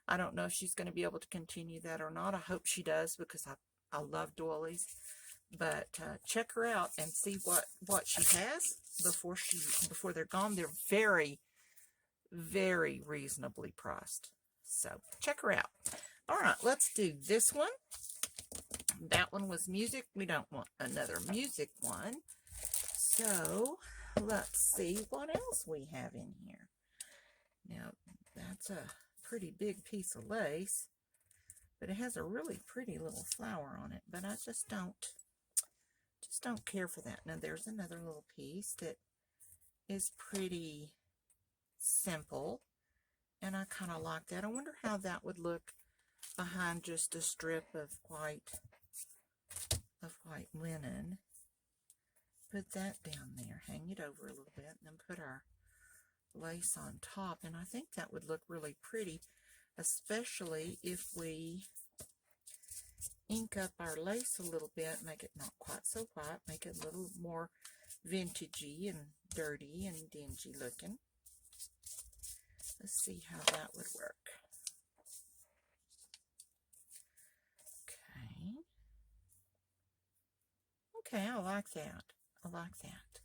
[SPEAKER 1] I don't know if she's going to be able to continue that or not. I hope she does because I love doilies. But check her out and see what she has before they're gone. They're very, very reasonably priced. So check her out. All right, let's do this one. That one was music. We don't want another music one. So let's see what else we have in here. Now, that's a pretty big piece of lace, but it has a really pretty little flower on it, but I just don't care for that. Now, there's another little piece that is pretty simple, and I kind of like that. I wonder how that would look behind just a strip of white linen. Put that down there, hang it over a little bit, and then put our lace on top, and I think that would look really pretty, especially if we ink up our lace a little bit, make it not quite so white, make it a little more vintagey and dirty and dingy looking. Let's see how that would work. Okay, I like that. I like that.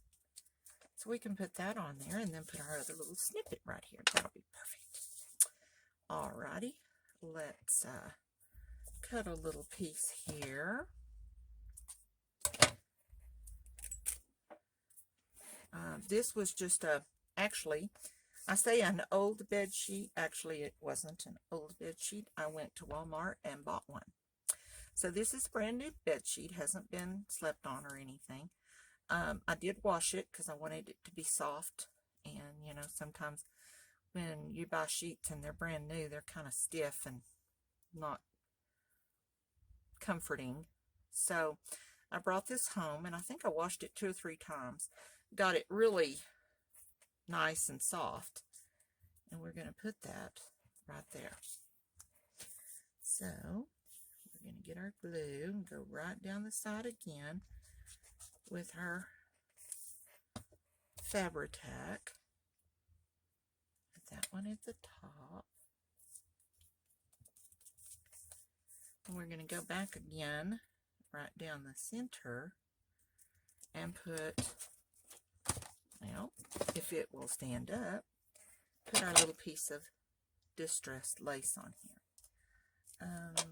[SPEAKER 1] So we can put that on there and then put our other little snippet right here. That'll be perfect. Alrighty, let's cut a little piece here. This was just actually, I say an old bed sheet. Actually, it wasn't an old bed sheet. I went to Walmart and bought one. So this is a brand new bed sheet. Hasn't been slept on or anything. I did wash it because I wanted it to be soft. And, you know, sometimes when you buy sheets and they're brand new, they're kind of stiff and not comforting. So I brought this home, and I think I washed it 2 or 3 times. Got it really nice and soft. And we're going to put that right there. So we're going to get our glue and go right down the side again with our Fabri-Tac. Put that one at the top. And we're going to go back again right down the center and put, well, if it will stand up, put our little piece of distressed lace on here. Okay.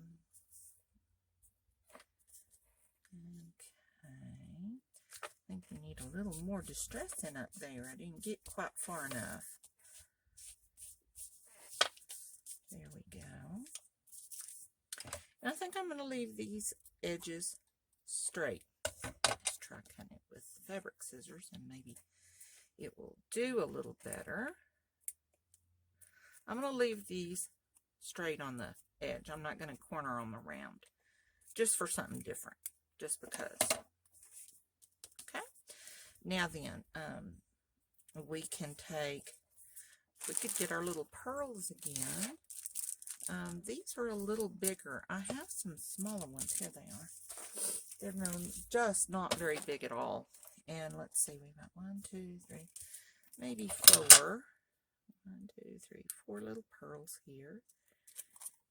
[SPEAKER 1] I think we need a little more distressing up there. I didn't get quite far enough. There we go. And I think I'm going to leave these edges straight. Let's try cutting it with fabric scissors and maybe it will do a little better. I'm going to leave these straight on the edge. I'm not going to corner them around, just for something different, just because. Okay. Now then, we could get our little pearls again. These are a little bigger. I have some smaller ones. Here they are. They're just not very big at all. And let's see, we've got 1, 2, 3, maybe 4. 1, 2, 3, 4 little pearls here.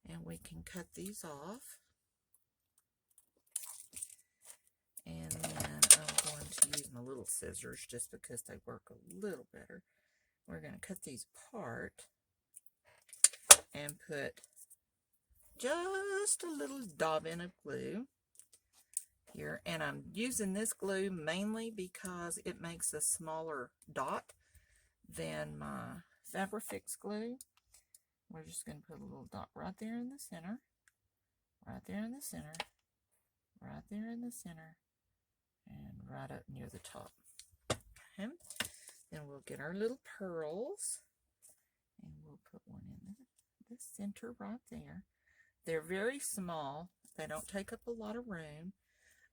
[SPEAKER 1] And we can cut these off. And then I'm going to use my little scissors just because they work a little better. We're going to cut these apart. and put just a little daubing of glue here. And I'm using this glue mainly because it makes a smaller dot than my Fabrifix glue. We're just going to put a little dot right there in the center, right there in the center, right there in the center, and right up near the top. Okay. Then we'll get our little pearls, and we'll put one in the center right there. They're very small. They don't take up a lot of room,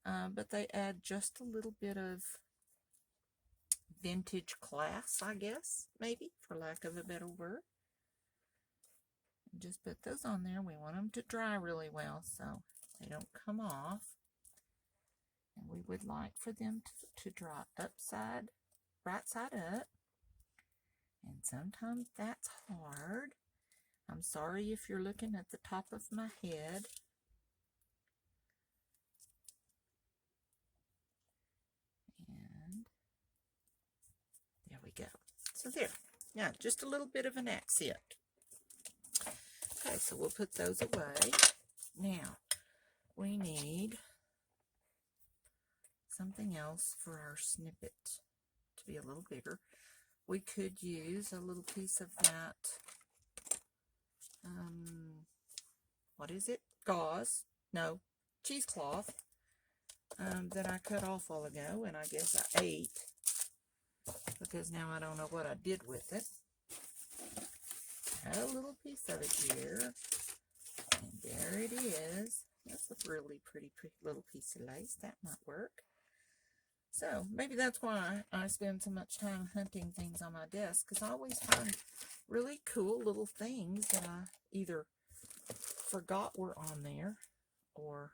[SPEAKER 1] but they add just a little bit of vintage class, I guess, maybe, for lack of a better word. And just put those on there. We want them to dry really well so they don't come off. And we would like for them to dry upside, right side up. And sometimes that's hard. I'm sorry if you're looking at the top of my head. And there we go. So there. Yeah, just a little bit of an accent. Okay, so we'll put those away. Now, we need something else for our snippet to be a little bigger. We could use a little piece of that, what is it? Gauze. No, cheesecloth that I cut off a while ago, and I guess I ate because now I don't know what I did with it. Got a little piece of it here, and there it is. That's a really pretty little piece of lace. That might work. So maybe that's why I spend so much time hunting things on my desk, because I always find really cool little things that I either forgot were on there, or,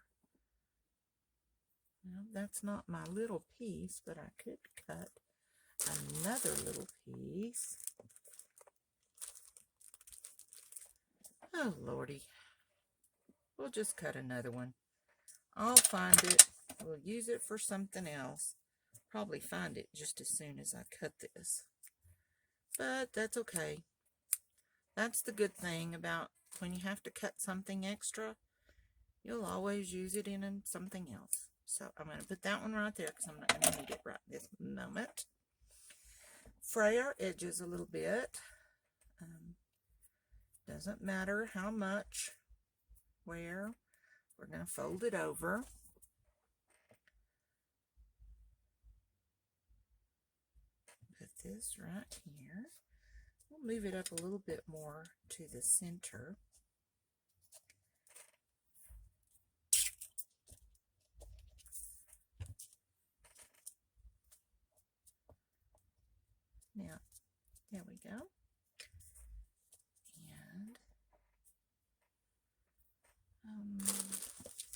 [SPEAKER 1] well, that's not my little piece, but I could cut another little piece. Oh, Lordy. We'll just cut another one. I'll find it. We'll use it for something else. Probably find it just as soon as I cut this. But that's okay. That's the good thing about when you have to cut something extra. You'll always use it in something else. So I'm going to put that one right there because I'm not going to need it right this moment. Fray our edges a little bit. Doesn't matter how much, where. We're going to fold it over. Put this right here. We'll move it up a little bit more to the center. Now, there we go. And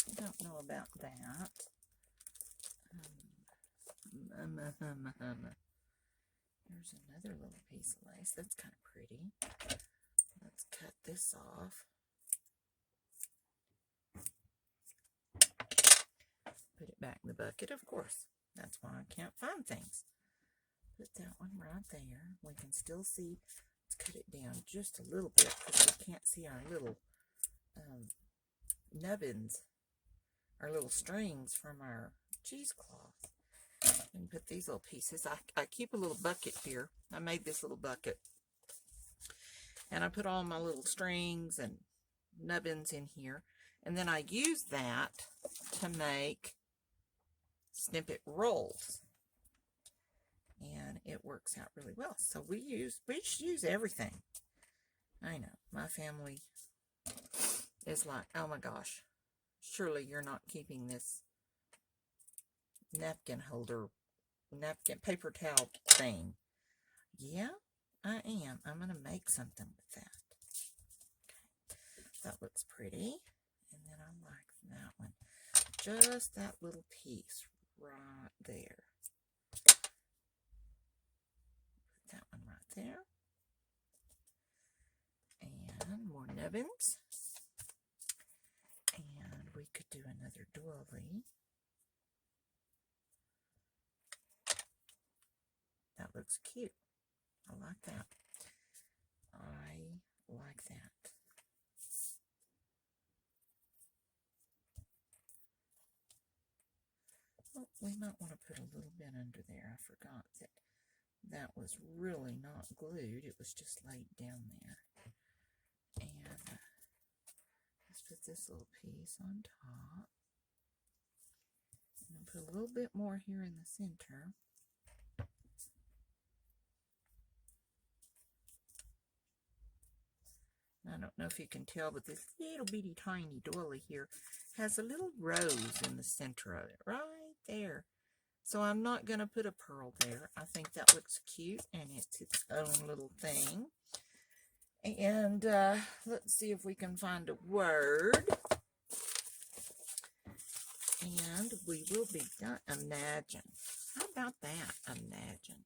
[SPEAKER 1] I don't know about that. There's another little piece of lace. That's kind of pretty. Let's cut this off. Put it back in the bucket, of course. That's why I can't find things. Put that one right there. We can still see. Let's cut it down just a little bit because we can't see our little nubbins, our little strings from our cheesecloth. And put these little pieces. I keep a little bucket here. I made this little bucket. And I put all my little strings and nubbins in here. And then I use that to make snippet rolls. And it works out really well. So we just use everything. I know, my family is like, oh my gosh, surely you're not keeping this napkin holder, paper towel thing. Yeah, I am. I'm going to make something with that. Okay. That looks pretty. And then I like that one. Just that little piece right there. Put that one right there. And more nubbins. And we could do another doily. That looks cute. I like that. I like that. we might want to put a little bit under there. I forgot that was really not glued. It was just laid down there. And let's put this little piece on top. And put a little bit more here in the center. I don't know if you can tell, but this little bitty tiny doily here has a little rose in the center of it, right there. So I'm not going to put a pearl there. I think that looks cute, and it's its own little thing. And let's see if we can find a word. And we will be done. Imagine. How about that? Imagine.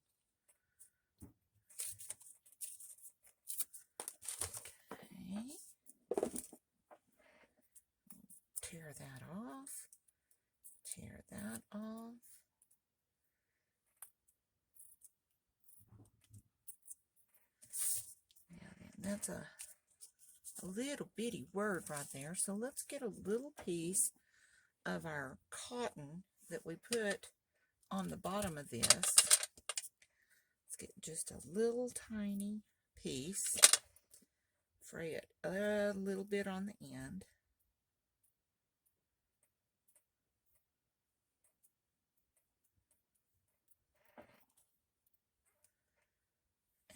[SPEAKER 1] Okay. Tear that off. Tear that off. Now then, that's a little bitty word right there. So let's get a little piece of our cotton that we put on the bottom of this. Let's get just a little tiny piece. Fray it a little bit on the end.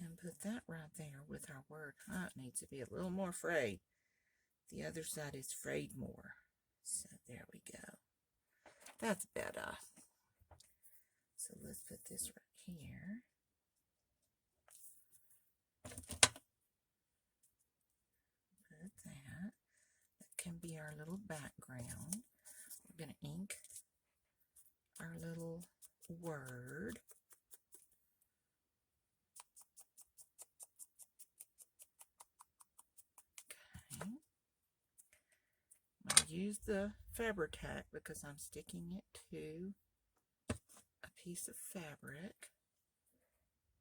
[SPEAKER 1] And put that right there with our word. It needs to be a little more frayed. The other side is frayed more. So there we go. That's better. So let's put this right here. Put that. That can be our little background. We're going to ink our little word. Okay. I'm going to use the Fabri-Tac because I'm sticking it to a piece of fabric.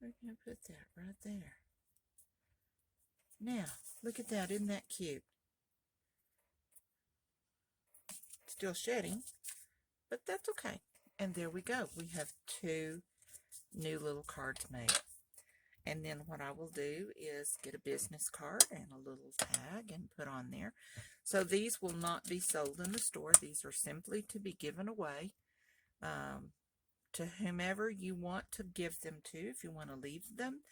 [SPEAKER 1] We're going to put that right there. Now, look at that. Isn't that cute? Still shedding, but that's okay. And there we go. We have 2 new little cards made. And then what I will do is get a business card and a little tag and put on there. So these will not be sold in the store. These are simply to be given away to whomever you want to give them to. If you want to leave them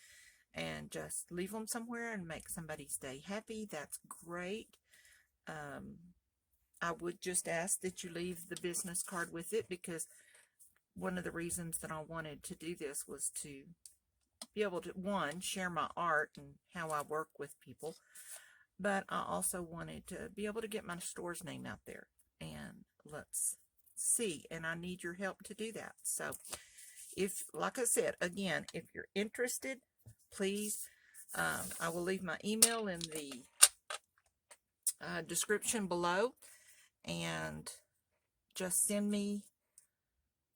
[SPEAKER 1] and just leave them somewhere and make somebody's day happy, that's great. I would just ask that you leave the business card with it, because one of the reasons that I wanted to do this was to be able to, one, share my art and how I work with people, but I also wanted to be able to get my store's name out there. And let's see, and I need your help to do that. So if, like I said, again, if you're interested, please, I will leave my email in the description below, and just send me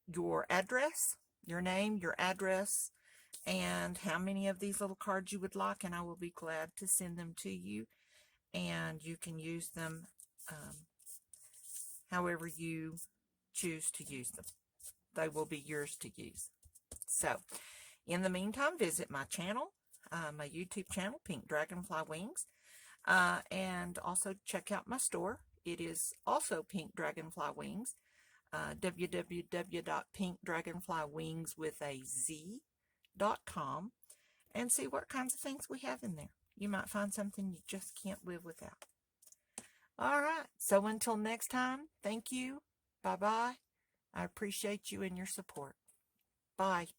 [SPEAKER 1] your address, your name, your address, and how many of these little cards you would like, and I will be glad to send them to you, and you can use them however you choose to use them. They will be yours to use. So, in the meantime, visit my channel, my YouTube channel, Pink Dragonfly Wings, and also check out my store. It is also Pink Dragonfly Wings, www.pinkdragonflywings.com, and see what kinds of things we have in there. You might find something you just can't live without. All right, so until next time, thank you. Bye-bye. I appreciate you and your support. Bye.